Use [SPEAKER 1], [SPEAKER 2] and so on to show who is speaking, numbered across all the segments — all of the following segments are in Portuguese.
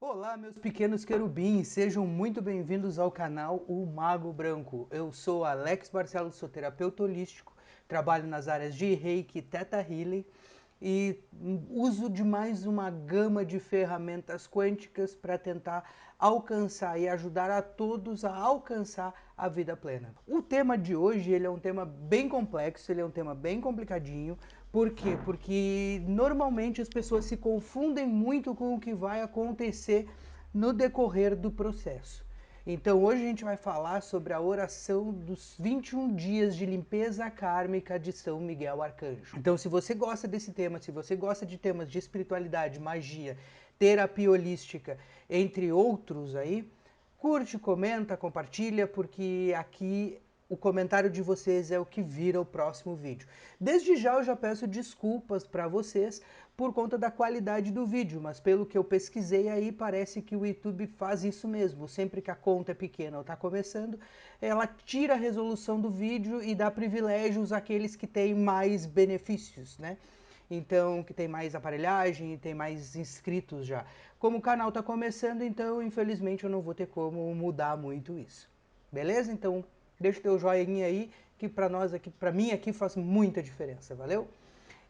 [SPEAKER 1] Olá, meus pequenos querubins, sejam muito bem-vindos ao canal O Mago Branco. Eu sou Alex Barcelos, sou terapeuta holístico, trabalho nas áreas de Reiki e Theta Healing e uso de mais uma gama de ferramentas quânticas para tentar alcançar e ajudar a todos a alcançar a vida plena. O tema de hoje ele é um tema bem complexo, ele é um tema bem complicadinho. Por quê? Porque normalmente as pessoas se confundem muito com o que vai acontecer no decorrer do processo. Então hoje a gente vai falar sobre a oração dos 21 dias de limpeza kármica de São Miguel Arcanjo. Então se você gosta desse tema, se você gosta de temas de espiritualidade, magia, terapia holística, entre outros aí, curte, comenta, compartilha, porque aqui o comentário de vocês é o que vira o próximo vídeo. Desde já eu já peço desculpas para vocês por conta da qualidade do vídeo, mas pelo que eu pesquisei aí parece que o YouTube faz isso mesmo. Sempre que a conta é pequena ou está começando, ela tira a resolução do vídeo e dá privilégios àqueles que têm mais benefícios, né? Então, que tem mais aparelhagem e tem mais inscritos já. Como o canal está começando, então, infelizmente, eu não vou ter como mudar muito isso. Beleza? Então, deixa o teu joinha aí, que para nós aqui, para mim aqui faz muita diferença, valeu?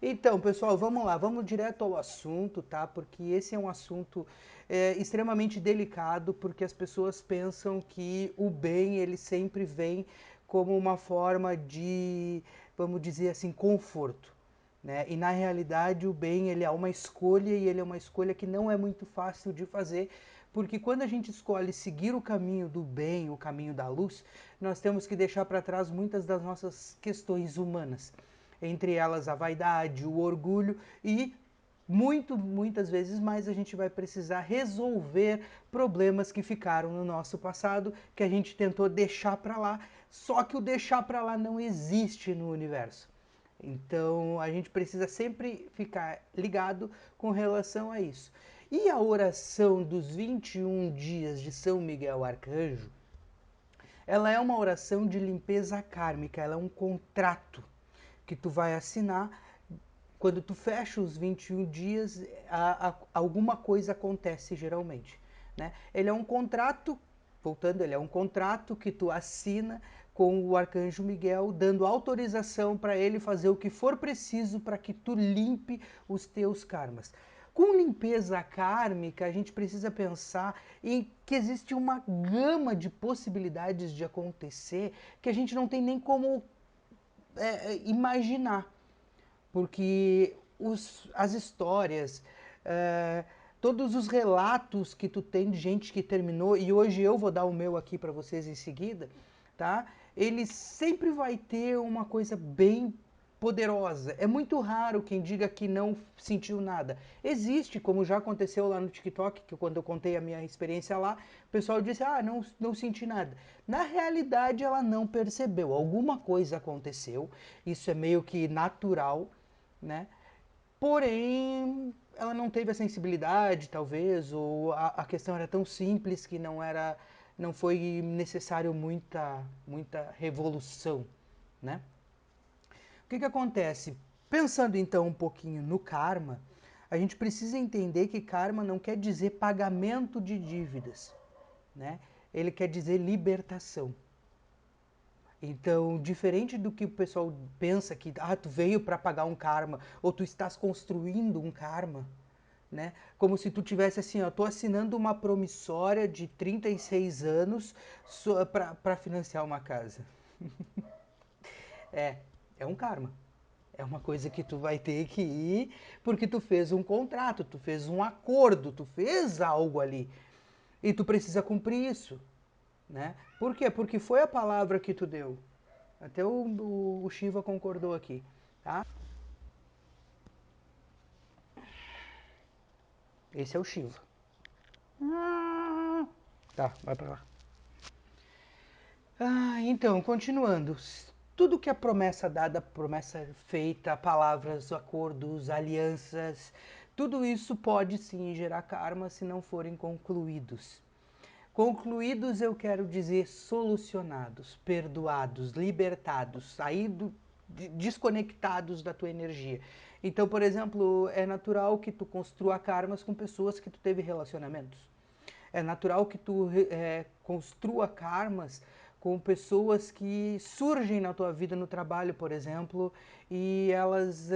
[SPEAKER 1] Então, pessoal, vamos lá, vamos direto ao assunto, tá? Porque esse é um assunto extremamente delicado, porque as pessoas pensam que o bem, ele sempre vem como uma forma de, vamos dizer assim, conforto. Né? E na realidade o bem ele é uma escolha e ele é uma escolha que não é muito fácil de fazer, porque quando a gente escolhe seguir o caminho do bem, o caminho da luz, nós temos que deixar para trás muitas das nossas questões humanas, entre elas a vaidade, o orgulho e muitas vezes mais a gente vai precisar resolver problemas que ficaram no nosso passado, que a gente tentou deixar para lá, só que o deixar para lá não existe no universo. Então a gente precisa sempre ficar ligado com relação a isso. E a oração dos 21 dias de São Miguel Arcanjo, ela é uma oração de limpeza kármica, ela é um contrato que tu vai assinar. Quando tu fecha os 21 dias, alguma coisa acontece geralmente. Né? Ele é um contrato, voltando, ele é um contrato que tu assina com o Arcanjo Miguel, dando autorização para ele fazer o que for preciso para que tu limpe os teus karmas. Com limpeza kármica, a gente precisa pensar em que existe uma gama de possibilidades de acontecer que a gente não tem nem como imaginar. Porque as histórias, todos os relatos que tu tem de gente que terminou, e hoje eu vou dar o meu aqui para vocês em seguida, tá? Ele sempre vai ter uma coisa bem poderosa. É muito raro quem diga que não sentiu nada. Existe, como já aconteceu lá no TikTok, que quando eu contei a minha experiência lá, o pessoal disse, não senti nada. Na realidade, ela não percebeu. Alguma coisa aconteceu, isso é meio que natural, né? Porém, ela não teve a sensibilidade, talvez, ou a questão era tão simples que não foi necessário muita revolução, né? O que acontece? Pensando então um pouquinho no karma, a gente precisa entender que karma não quer dizer pagamento de dívidas, né? Ele quer dizer libertação. Então, diferente do que o pessoal pensa que tu veio para pagar um karma ou tu estás construindo um karma, né? Como se tu tivesse assim, ó, tô assinando uma promissória de 36 anos para financiar uma casa. É um karma. É uma coisa que tu vai ter que ir porque tu fez um contrato, tu fez um acordo, tu fez algo ali. E tu precisa cumprir isso, né? Por quê? Porque foi a palavra que tu deu. Até o Shiva concordou aqui, tá? Esse é o Shiva. Tá, vai pra lá. Então, continuando. Tudo que é promessa dada, promessa feita, palavras, acordos, alianças, tudo isso pode sim gerar karma se não forem concluídos. Concluídos eu quero dizer solucionados, perdoados, libertados, desconectados da tua energia. Então, por exemplo, é natural que tu construa karmas com pessoas que tu teve relacionamentos. É natural que tu construa karmas com pessoas que surgem na tua vida no trabalho, por exemplo, e elas,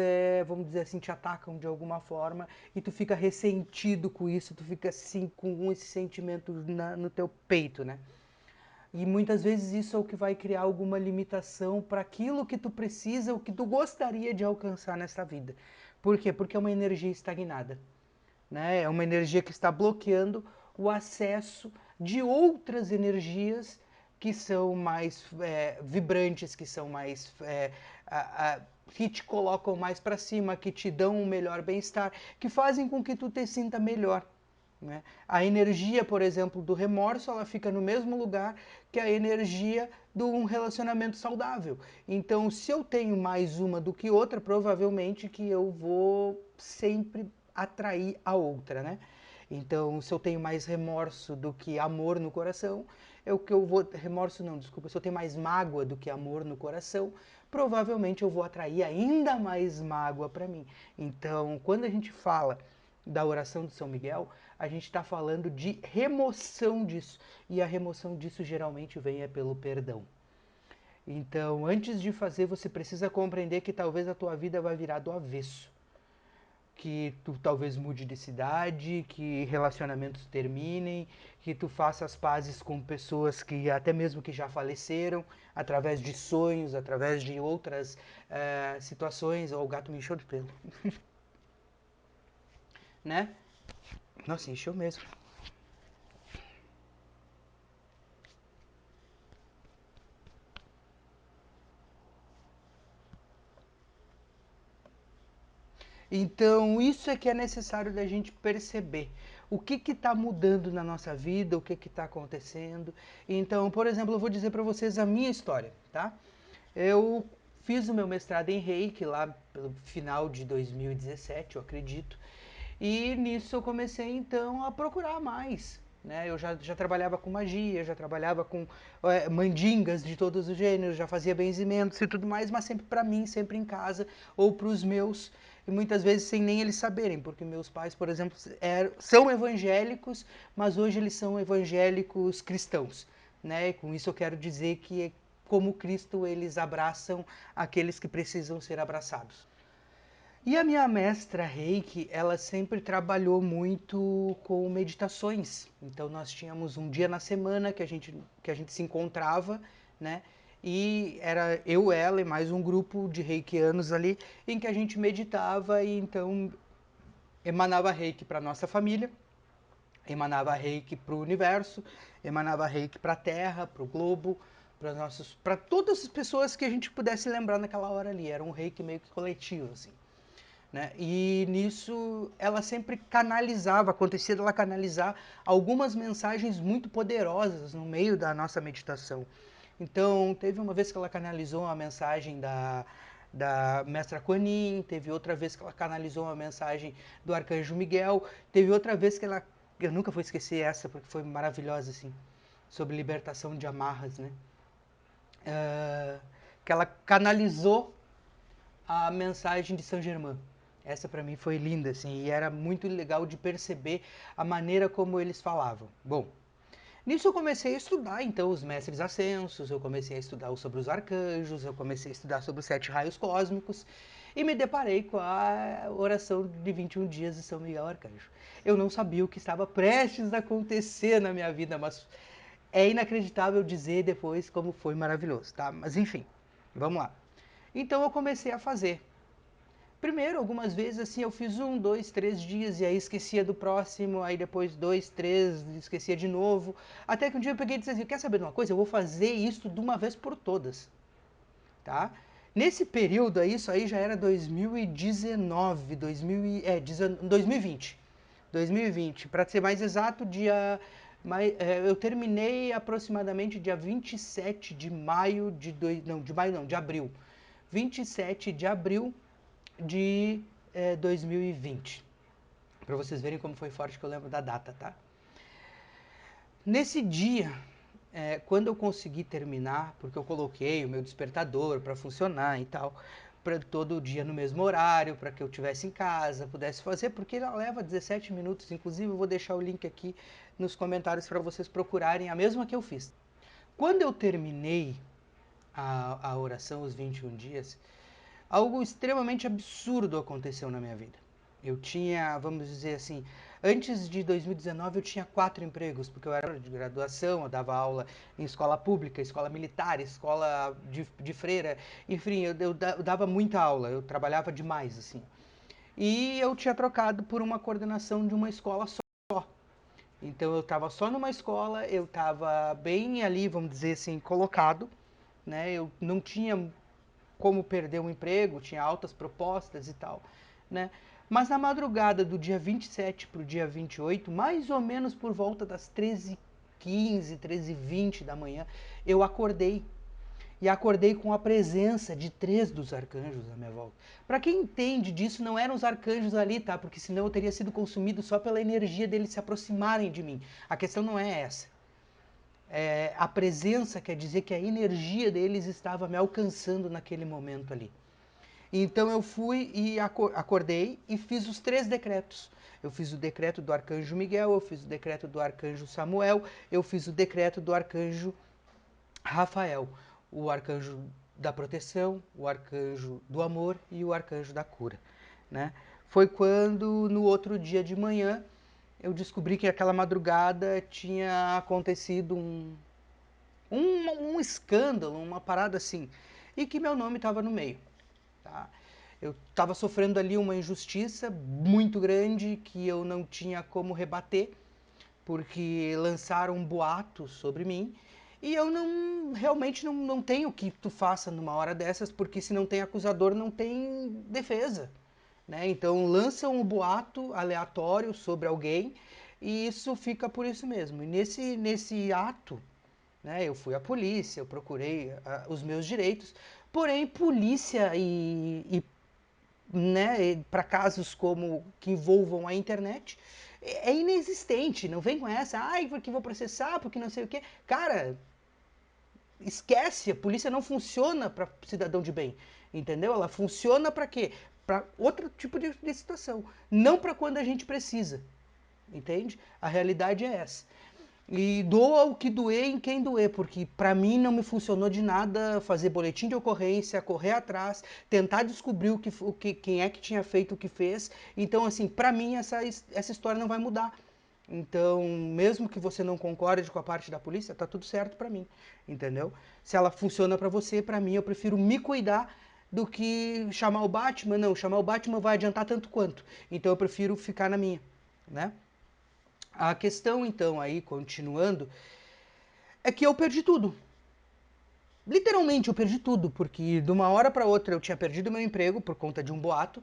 [SPEAKER 1] vamos dizer assim, te atacam de alguma forma e tu fica ressentido com isso, tu fica assim com esse sentimento no teu peito, né? E muitas vezes isso é o que vai criar alguma limitação para aquilo que tu precisa, o que tu gostaria de alcançar nessa vida. Por quê? Porque é uma energia estagnada, né? É uma energia que está bloqueando o acesso de outras energias que são mais vibrantes, que são mais que te colocam mais para cima, que te dão um melhor bem-estar, que fazem com que tu te sinta melhor. Né? A energia, por exemplo, do remorso, ela fica no mesmo lugar que a energia de um relacionamento saudável. Então, se eu tenho mais uma do que outra, provavelmente que eu vou sempre atrair a outra, né? Então, se eu tenho mais remorso do que amor no coração, é o que eu vou... Remorso não, desculpa. Se eu tenho mais mágoa do que amor no coração, provavelmente eu vou atrair ainda mais mágoa para mim. Então, quando a gente fala da oração de São Miguel, a gente está falando de remoção disso. E a remoção disso geralmente vem pelo perdão. Então, antes de fazer, você precisa compreender que talvez a tua vida vai virar do avesso. Que tu talvez mude de cidade, que relacionamentos terminem, que tu faça as pazes com pessoas que até mesmo que já faleceram, através de sonhos, através de outras situações. Ó, o gato me encheu de pelo. Né? Nossa, encheu mesmo. Então, isso é que é necessário da gente perceber. O que está mudando na nossa vida, o que está acontecendo. Então, por exemplo, eu vou dizer para vocês a minha história, tá? Eu fiz o meu mestrado em Reiki lá pelo final de 2017, eu acredito. E nisso eu comecei então a procurar mais. Né? Eu já trabalhava com magia, já trabalhava com mandingas de todos os gêneros, já fazia benzimentos e tudo mais, mas sempre para mim, sempre em casa ou para os meus, e muitas vezes sem nem eles saberem, porque meus pais, por exemplo, são evangélicos, mas hoje eles são evangélicos cristãos. Né? E com isso eu quero dizer que, como Cristo, eles abraçam aqueles que precisam ser abraçados. E a minha mestra Reiki, ela sempre trabalhou muito com meditações. Então nós tínhamos um dia na semana que a gente se encontrava, né? E era eu, ela e mais um grupo de reikianos ali, em que a gente meditava e então emanava reiki para nossa família, emanava reiki para o universo, emanava reiki para a Terra, para o globo, para todas as pessoas que a gente pudesse lembrar naquela hora ali. Era um reiki meio que coletivo, assim. Né? E nisso ela sempre canalizava, acontecia dela canalizar algumas mensagens muito poderosas no meio da nossa meditação. Então, teve uma vez que ela canalizou uma mensagem da Mestra Kuan Yin, teve outra vez que ela canalizou uma mensagem do Arcanjo Miguel, teve outra vez que ela, eu nunca vou esquecer essa, porque foi maravilhosa, assim, sobre libertação de amarras, né? Que ela canalizou a mensagem de Saint Germain. Essa para mim foi linda, assim, e era muito legal de perceber a maneira como eles falavam. Bom, nisso eu comecei a estudar, então, os mestres ascensos, eu comecei a estudar sobre os arcanjos, eu comecei a estudar sobre os 7 raios cósmicos, e me deparei com a oração de 21 dias de São Miguel Arcanjo. Eu não sabia o que estava prestes a acontecer na minha vida, mas é inacreditável dizer depois como foi maravilhoso, tá? Mas enfim, vamos lá. Então eu comecei a fazer. Primeiro, algumas vezes assim, eu fiz 1, 2, 3 dias e aí esquecia do próximo, aí depois 2, 3, esquecia de novo. Até que um dia eu peguei e disse assim, quer saber de uma coisa? Eu vou fazer isso de uma vez por todas, tá? Nesse período aí, isso aí já era 2019, 2020. 2020, para ser mais exato, eu terminei aproximadamente dia 27 de maio de abril. 27 de abril de 2020. Para vocês verem como foi forte que eu lembro da data, tá? Nesse dia, quando eu consegui terminar, porque eu coloquei o meu despertador para funcionar e tal, todo dia no mesmo horário, para que eu estivesse em casa, pudesse fazer, porque ela leva 17 minutos. Inclusive, eu vou deixar o link aqui nos comentários para vocês procurarem a mesma que eu fiz. Quando eu terminei a oração, os 21 dias, algo extremamente absurdo aconteceu na minha vida. Eu tinha, vamos dizer assim, antes de 2019 eu tinha 4 empregos, porque eu era de graduação, eu dava aula em escola pública, escola militar, escola de freira, enfim, eu dava muita aula, eu trabalhava demais, assim. E eu tinha trocado por uma coordenação de uma escola só. Então eu estava só numa escola, eu estava bem ali, vamos dizer assim, colocado, né? Eu não tinha como perder um emprego, tinha altas propostas e tal, né? Mas na madrugada do dia 27 para o dia 28, mais ou menos por volta das 13h15, 13h20 da manhã, eu acordei. E acordei com a presença de 3 dos arcanjos à minha volta. Para quem entende disso, não eram os arcanjos ali, tá? Porque senão eu teria sido consumido só pela energia deles se aproximarem de mim. A questão não é essa. A presença quer dizer que a energia deles estava me alcançando naquele momento ali. Então eu fui e acordei e fiz os 3 decretos. Eu fiz o decreto do arcanjo Miguel, eu fiz o decreto do arcanjo Samuel, eu fiz o decreto do arcanjo Rafael, o arcanjo da proteção, o arcanjo do amor e o arcanjo da cura, né? Foi quando no outro dia de manhã eu descobri que aquela madrugada tinha acontecido um escândalo, uma parada assim, e que meu nome estava no meio. Tá? Eu estava sofrendo ali uma injustiça muito grande que eu não tinha como rebater, porque lançaram um boato sobre mim e eu realmente não tenho o que tu faça numa hora dessas, porque se não tem acusador, não tem defesa. Né? Então lançam um boato aleatório sobre alguém e isso fica por isso mesmo. E nesse ato, né, eu fui à polícia, eu procurei os meus direitos, porém polícia né, para casos como que envolvam a internet é inexistente. Não vem com essa, ai, porque vou processar, porque não sei o quê. Cara, esquece, a polícia não funciona para cidadão de bem, entendeu? Ela funciona para quê? Para outro tipo de situação, não para quando a gente precisa, entende? A realidade é essa. E doa o que doer em quem doer, porque para mim não me funcionou de nada fazer boletim de ocorrência, correr atrás, tentar descobrir quem é que tinha feito o que fez. Então, assim, para mim essa história não vai mudar. Então, mesmo que você não concorde com a parte da polícia, tá tudo certo para mim, entendeu? Se ela funciona para você, para mim eu prefiro me cuidar do que chamar o Batman. Não, chamar o Batman vai adiantar tanto quanto. Então eu prefiro ficar na minha, né? A questão, então, aí, continuando, é que eu perdi tudo. Literalmente, eu perdi tudo, porque de uma hora para outra eu tinha perdido meu emprego por conta de um boato.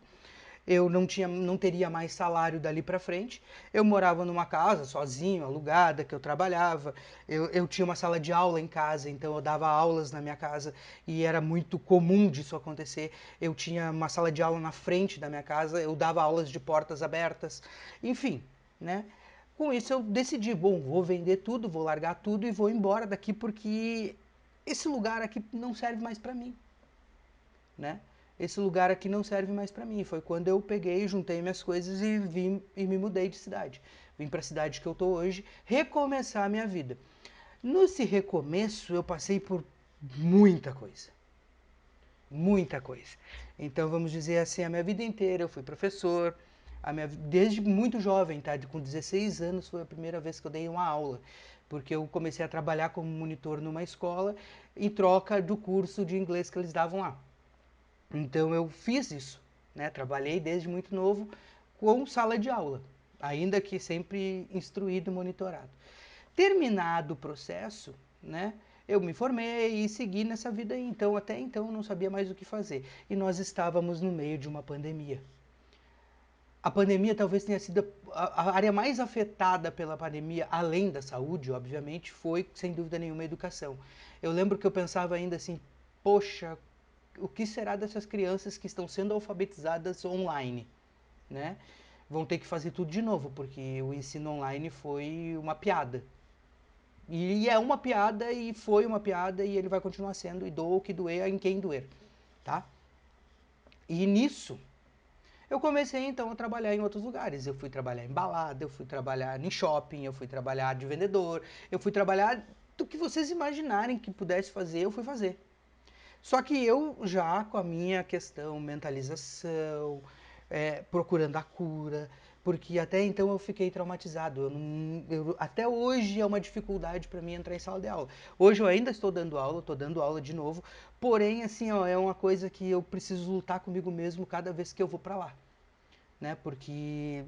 [SPEAKER 1] Eu não teria mais salário dali para frente. Eu morava numa casa sozinho, alugada, que eu trabalhava. Eu tinha uma sala de aula em casa, então eu dava aulas na minha casa e era muito comum disso acontecer. Eu tinha uma sala de aula na frente da minha casa, eu dava aulas de portas abertas, enfim, né? Com isso eu decidi, bom, vou vender tudo, vou largar tudo e vou embora daqui porque esse lugar aqui não serve mais para mim, né? Esse lugar aqui não serve mais para mim. Foi quando eu peguei, juntei minhas coisas e vim e me mudei de cidade. Vim para a cidade que eu tô hoje, recomeçar a minha vida. Nesse recomeço eu passei por muita coisa. Muita coisa. Então vamos dizer assim, a minha vida inteira eu fui professor, desde muito jovem, tá? Com 16 anos foi a primeira vez que eu dei uma aula, porque eu comecei a trabalhar como monitor numa escola em troca do curso de inglês que eles davam lá. Então eu fiz isso, né? Trabalhei desde muito novo com sala de aula, ainda que sempre instruído e monitorado. Terminado o processo, né? Eu me formei e segui nessa vida aí. Então, até então, eu não sabia mais o que fazer. E nós estávamos no meio de uma pandemia. A pandemia talvez tenha sido a área mais afetada pela pandemia, além da saúde, obviamente, foi, sem dúvida nenhuma, a educação. Eu lembro que eu pensava ainda assim, poxa, o que será dessas crianças que estão sendo alfabetizadas online, né? Vão ter que fazer tudo de novo, porque o ensino online foi uma piada. E é uma piada e foi uma piada e ele vai continuar sendo, e doa o que doer em quem doer, tá? E nisso, eu comecei então a trabalhar em outros lugares. Eu fui trabalhar em balada, eu fui trabalhar em shopping, eu fui trabalhar de vendedor, eu fui trabalhar do que vocês imaginarem que pudesse fazer, eu fui fazer. Só que eu já com a minha questão mentalização, procurando a cura, porque até então eu fiquei traumatizado. Até hoje é uma dificuldade para mim entrar em sala de aula. Hoje eu ainda estou dando aula de novo, porém assim, ó, é uma coisa que eu preciso lutar comigo mesmo cada vez que eu vou para lá, né? Porque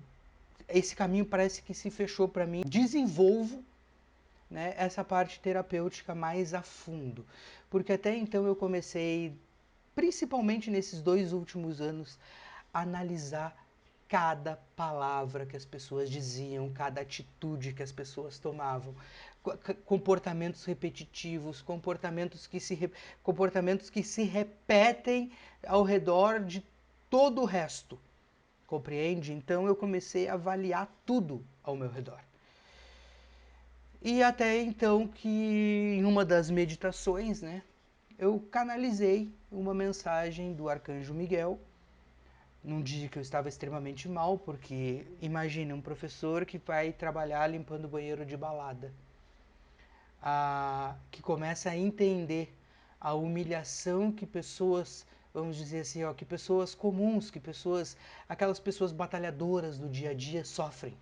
[SPEAKER 1] esse caminho parece que se fechou para mim. Desenvolvo, né, essa parte terapêutica mais a fundo, porque até então eu comecei, principalmente nesses 2 últimos anos, a analisar cada palavra que as pessoas diziam, cada atitude que as pessoas tomavam, comportamentos repetitivos, comportamentos que se repetem ao redor de todo o resto. Compreende? Então eu comecei a avaliar tudo ao meu redor. E até então que em uma das meditações, né, eu canalizei uma mensagem do Arcanjo Miguel, num dia que eu estava extremamente mal, porque imagine um professor que vai trabalhar limpando banheiro de balada, que começa a entender a humilhação que pessoas, vamos dizer assim, ó, que pessoas comuns, aquelas pessoas batalhadoras do dia a dia sofrem.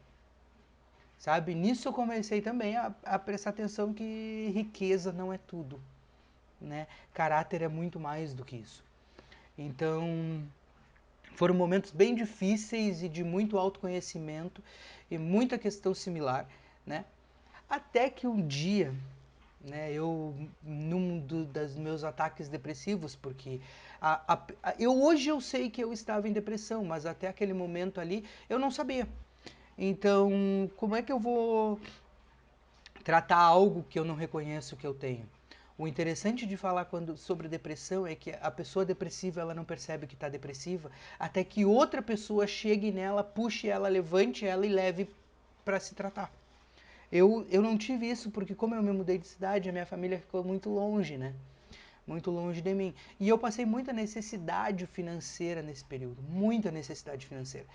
[SPEAKER 1] Sabe? Nisso eu comecei também a prestar atenção que riqueza não é tudo, né? Caráter é muito mais do que isso. Então, foram momentos bem difíceis e de muito autoconhecimento e muita questão similar, né? Até que um dia, né, dos meus ataques depressivos, porque hoje eu sei que eu estava em depressão, mas até aquele momento ali eu não sabia. Então, como é que eu vou tratar algo que eu não reconheço que eu tenho? O interessante de falar sobre depressão é que a pessoa depressiva ela não percebe que está depressiva até que outra pessoa chegue nela, puxe ela, levante ela e leve para se tratar. Eu não tive isso porque como eu me mudei de cidade, a minha família ficou muito longe, né? Muito longe de mim. E eu passei muita necessidade financeira nesse período, muita necessidade financeira.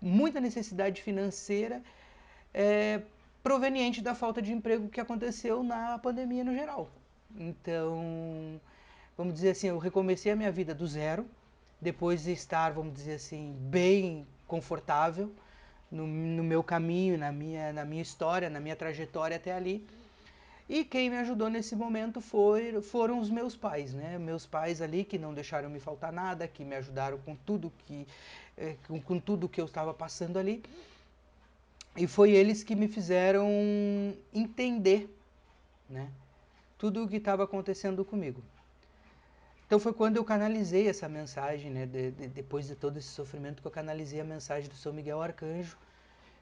[SPEAKER 1] Muita necessidade financeira é, proveniente da falta de emprego que aconteceu na pandemia no geral. Então, vamos dizer assim, eu recomecei a minha vida do zero, depois de estar, vamos dizer assim, bem confortável no meu caminho, na minha história, na minha trajetória até ali. E quem me ajudou nesse momento foram os meus pais, né? Meus pais ali que não deixaram me faltar nada, que me ajudaram com tudo que eu estava passando ali. E foi eles que me fizeram entender, né, tudo o que estava acontecendo comigo. Então foi quando eu canalizei essa mensagem, né, depois de todo esse sofrimento, que eu canalizei a mensagem do São Miguel Arcanjo,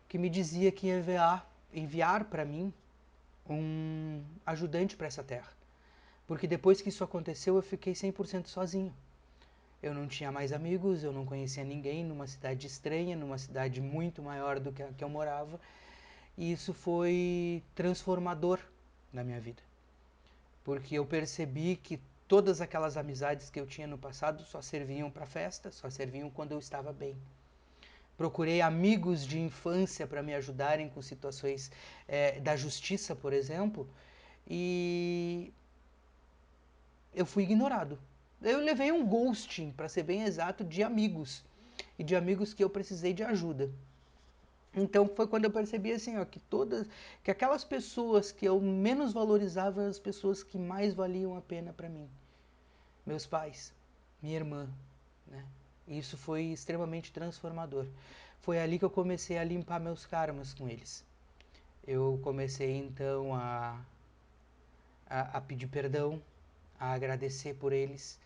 [SPEAKER 1] que me dizia que ia enviar para mim um ajudante para essa terra. Porque depois que isso aconteceu, eu fiquei 100% sozinho. Eu não tinha mais amigos, eu não conhecia ninguém numa cidade estranha, numa cidade muito maior do que a que eu morava. E isso foi transformador na minha vida. Porque eu percebi que todas aquelas amizades que eu tinha no passado só serviam para festa, só serviam quando eu estava bem. Procurei amigos de infância para me ajudarem com situações da justiça, por exemplo, e eu fui ignorado. Eu levei um ghosting, para ser bem exato, de amigos, e de amigos que eu precisei de ajuda. Então foi quando eu percebi assim, ó, que aquelas pessoas que eu menos valorizava eram as pessoas que mais valiam a pena para mim. Meus pais, minha irmã, né? E isso foi extremamente transformador. Foi ali que eu comecei a limpar meus karmas com eles. Eu comecei então a pedir perdão, a agradecer por eles,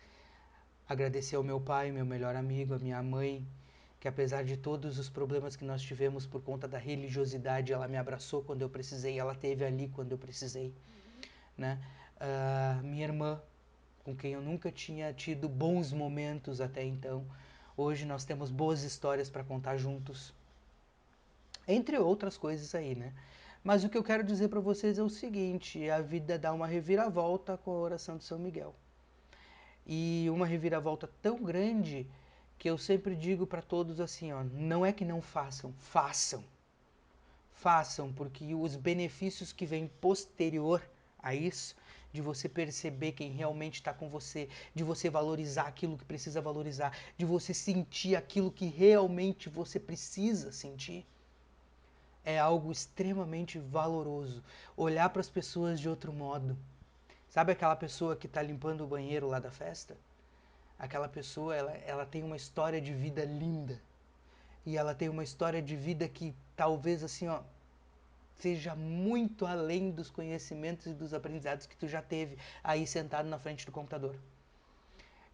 [SPEAKER 1] agradecer ao meu pai, meu melhor amigo, a minha mãe, que apesar de todos os problemas que nós tivemos por conta da religiosidade, ela me abraçou quando eu precisei, ela esteve ali quando eu precisei, né? Minha irmã, com quem eu nunca tinha tido bons momentos até então, hoje nós temos boas histórias para contar juntos, entre outras coisas aí, né? Mas o que eu quero dizer para vocês é o seguinte: a vida dá uma reviravolta com a oração de São Miguel. E uma reviravolta tão grande que eu sempre digo para todos assim, ó, não é que não façam, façam. Façam, porque os benefícios que vêm posterior a isso, de você perceber quem realmente está com você, de você valorizar aquilo que precisa valorizar, de você sentir aquilo que realmente você precisa sentir, é algo extremamente valoroso. Olhar para as pessoas de outro modo. Sabe aquela pessoa que está limpando o banheiro lá da festa? Aquela pessoa, ela tem uma história de vida linda. E ela tem uma história de vida que talvez assim, ó, seja muito além dos conhecimentos e dos aprendizados que tu já teve aí sentado na frente do computador.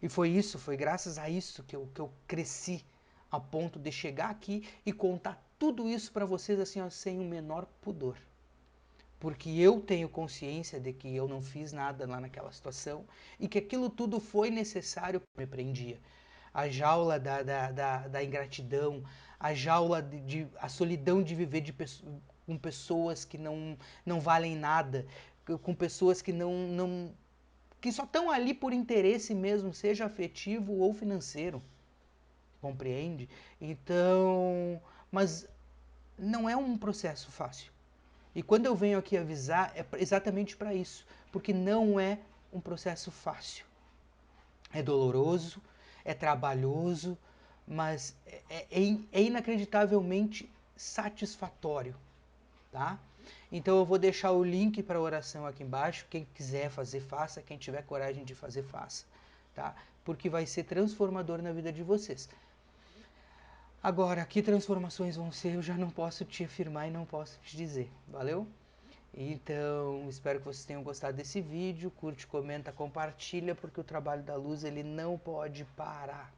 [SPEAKER 1] E foi graças a isso que eu cresci a ponto de chegar aqui e contar tudo isso para vocês assim, ó, sem o menor pudor. Porque eu tenho consciência de que eu não fiz nada lá naquela situação e que aquilo tudo foi necessário me prendia. A jaula da ingratidão, a jaula a solidão de viver com pessoas que não valem nada, com pessoas que que só estão ali por interesse mesmo, seja afetivo ou financeiro, compreende? Então, mas não é um processo fácil. E quando eu venho aqui avisar, é exatamente para isso, porque não é um processo fácil. É doloroso, é trabalhoso, mas é inacreditavelmente satisfatório, tá? Então eu vou deixar o link para a oração aqui embaixo. Quem quiser fazer, faça. Quem tiver coragem de fazer, faça, tá? Porque vai ser transformador na vida de vocês. Agora, que transformações vão ser, eu já não posso te afirmar e não posso te dizer, valeu? Então, espero que vocês tenham gostado desse vídeo. Curte, comenta, compartilha, porque o trabalho da luz ele não pode parar.